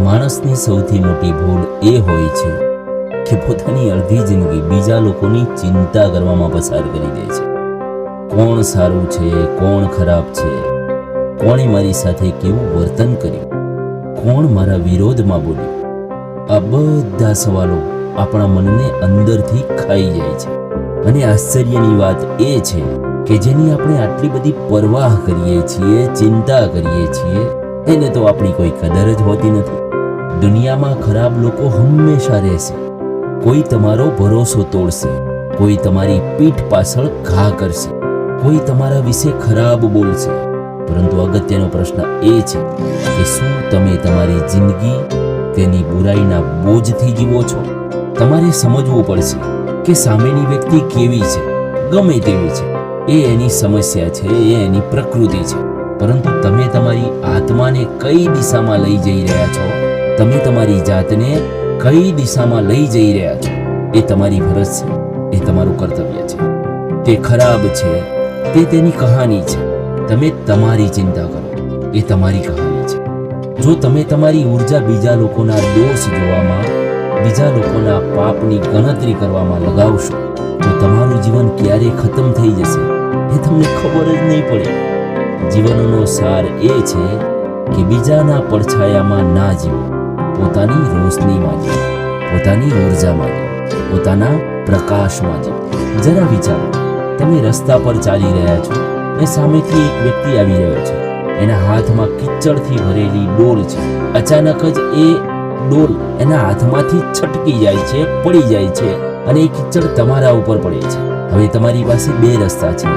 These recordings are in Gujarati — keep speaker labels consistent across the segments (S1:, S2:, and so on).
S1: માણસની સૌથી મોટી ભૂલ એ હોય છે કે પોતાની અડધી જિંદગી બીજા લોકોની ચિંતા કરવામાં પસાર કરી દે છે. કોણ સારું છે, કોણ ખરાબ છે, કોણે મારી સાથે કેવું વર્તન કર્યું, કોણ મારા વિરોધમાં બોલ્યું, આ બધા સવાલો આપણા મનને અંદરથી ખાઈ જાય છે. અને આશ્ચર્યની વાત એ છે કે જેની આપણે આટલી બધી પરવાહ કરીએ છીએ, ચિંતા કરીએ છીએ, એને તો આપણી કોઈ કદર જ હોતી નથી. દુનિયામાં ખરાબ લોકો હંમેશા રહેશે. કોઈ તમારો ભરોસો તોડશે, કોઈ તમારી પીઠ પાછળ ઘા કરશે, કોઈ તમારા વિશે ખરાબ બોલશે. પરંતુ અગત્યનો પ્રશ્ન એ છે કે શું તમે તમારી જિંદગી તેની બુરાઈના બોજથી જીવો છો? તમારે સમજવું પડશે કે સામેની વ્યક્તિ કેવી છે, ગમે તેવી છે, એ એની સમસ્યા છે, એ એની પ્રકૃતિ છે. પરંતુ તમે તમારી આત્માને કઈ દિશામાં લઈ જઈ રહ્યા છો, તમે તમારી જાતને કઈ દિશામાં લઈ જઈ રહ્યા છો, એ તમારી ફરજ છે, એ તમારું કર્તવ્ય છે. તે ખરાબ છે, તે તેની કહાની છે. તમે તમારી ચિંતા કરો, એ તમારી કહાની છે. જો તમે તમારી ઉર્જા બીજા લોકોના દોષ જોવામાં, બીજા લોકોના પાપની ગણતરી કરવામાં લગાવશો તો તમારું જીવન ક્યારે ખતમ થઈ જશે એ તમને ખબર જ નહીં પડે. જીવનનો સાર એ છે કે બીજાના પડછાયામાં ના જીવો, પોતાની રોશનીમાં જીવો, પોતાની ઉર્જામાં જીવો, પોતાના પ્રકાશમાં જીવો. જરા વિચારો, તમે રસ્તા પર ચાલી રહ્યા છો અને સામેથી એક વ્યક્તિ આવી રહ્યો છે. એના હાથમાં કિચડથી ભરેલી ડોલ છે. અચાનક જ એ ડોલ એના હાથમાંથી છટકી જાય છે, પડી જાય છે અને એ કિચડ તમારા ઉપર પડે છે. હવે તમારી પાસે બે રસ્તા છે.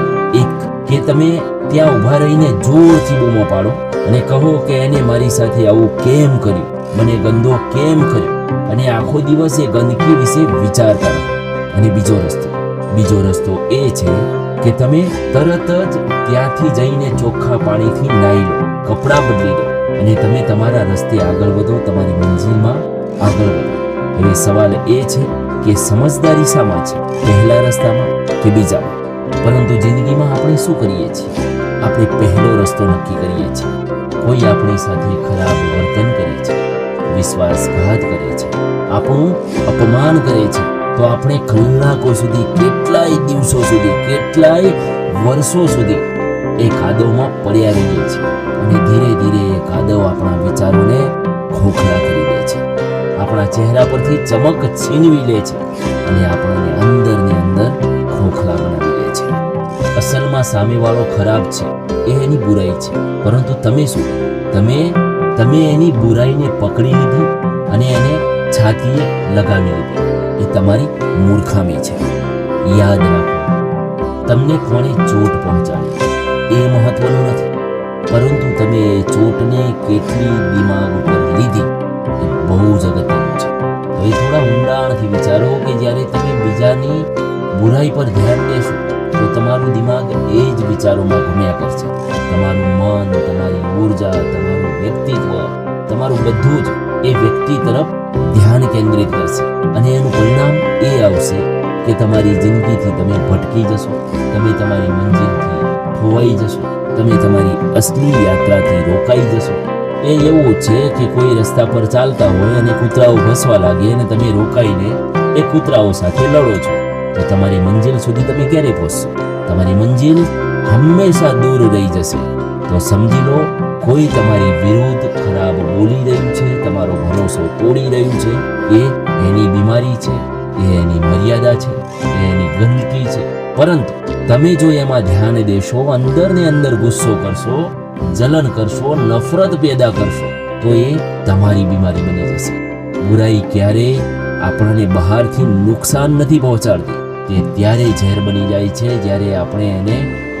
S1: એક કે તમે ત્યાં ઊભા રહીને જોરથી બૂમો પાડો અને કહો કે એને મારી સાથે આવું કેમ કર્યું, મને ગંદો કેમ કર્યો, અને આખો દિવસ એ ગંદકી વિશે વિચારતા રહો. અને બીજો રસ્તો એ છે કે તમે તરત જ ત્યાંથી જઈને ચોખ્ખા પાણીથી નાહી લો, કપડાં બદલી લો અને તમે તમારા રસ્તે આગળ વધો, તમારી મંજિલમાં આગળ વધો. હવે સવાલ એ છે કે સમજદારી શામાં છે, પહેલા રસ્તામાં કે બીજામાં? પરંતુ જિંદગીમાં આપણે શું કરીએ છીએ? આપણે પહેલો રસ્તો નક્કી કરીએ છીએ. કોઈ આપણી સાથે ખરાબ વર્તન કરે છે, વિશ્વાસઘાત કરે છે, આપણું અપમાન કરે છે, તો આપણે કલાકો સુધી, કેટલાય દિવસો સુધી, કેટલાય વર્ષો સુધી એ કાદવમાં પડ્યા રહીએ છીએ. અને ધીરે ધીરે એ કાદવ આપણા વિચારોને ખોખલા કરી દે છે, આપણા ચહેરા પરથી ચમક છીનવી લે છે અને આપણને અંદરની અંદર ખોખલા બનાવી દે છે. અસલમાં સામેવાળો ખરાબ છે, એ એની બુરાઈ છે. પરંતુ તમે શું? તમે એની બુરાઈને પકડી લીધી અને એને છાતીએ લગાવી લીધી. એ તમારી મૂર્ખામી છે. યાદ રાખો, તમને કોણે ચોટ પહોંચાડી એ મહત્વનું નથી, પરંતુ તમે એ ચોટને કેટલી દિમાગ ઉપર લીધી એ બહુ જ અગત્યનું છે. હવે થોડા ઊંડાણથી વિચારો કે જ્યારે તમે બીજાની બુરાઈ પર ધ્યાન દેશો તો તમારું દિમાગ એ જ વિચારોમાં ઘૂમ્યા કરશે. તમારું મન, તમારી ઉર્જા, તમારું વ્યક્તિત્વ, તમારું બધું જ એ વ્યક્તિ તરફ ધ્યાન કેન્દ્રિત કરશે. અને એનું પરિણામ એ આવશે કે તમારી જિંદગીથી તમે ભટકી જશો, તમે તમારી મંજિલથી ખોવાઈ જશો, તમે તમારી અસલી યાત્રાથી રોકાઈ જશો. એ એવું છે કે કોઈ રસ્તા પર ચાલતા હોય અને કૂતરાઓ ભસવા લાગે અને તમે રોકાઈને એ કૂતરાઓ સાથે લડો છો, તો તમારી મંજિલ સુધી તમે ક્યારે પહોંચશો? તમારી મંજિલ હંમેશા દૂર રહી જશે. તો સમજી લો, કોઈ તમારી વિરુદ્ધ ખરાબ બોલી રહ્યું છે, તમારો ભરોસો તોડી રહ્યું છે. એ એની બીમારી છે, એ એની મર્યાદા છે, એ એની ગંદકી છે. પરંતુ તમે જો એમાં ધ્યાન દેશો, અંદર ને અંદર ગુસ્સો કરશો, જલન કરશો, નફરત પેદા કરશો, તો એ તમારી બીમારી બની જશે. બુરાઈ ક્યારેય આપણને બહારથી નુકસાન નથી પહોંચાડતી. તે ત્યારે ઝેર બની જાય છે જ્યારે આપણે એને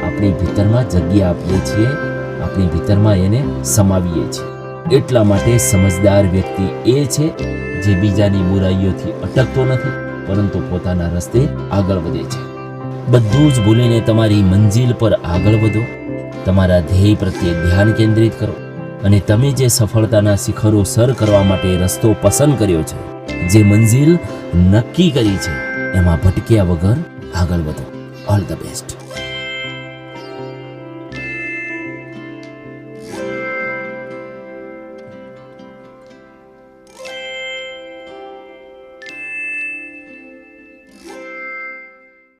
S1: આપણી ભીતરમાં જગ્યા આપીએ છીએ, આપણી ભીતરમાં એને સમાવીએ છીએ. એટલા માટે સમજદાર વ્યક્તિ એ છે જે બીજાની બુરાઈઓથી અટકતો નથી, પરંતુ પોતાના રસ્તે આગળ વધે છે. બધું જ ભૂલીને તમારી મંજિલ પર આગળ વધો, તમારા ધ્યેય પ્રત્યે ધ્યાન કેન્દ્રિત કરો અને તમે જે સફળતાના શિખરો સર કરવા માટે રસ્તો પસંદ કર્યો છે, જે મંજિલ નક્કી કરી છે, એમાં ભટક્યા વગર આગળ વધો. All the best.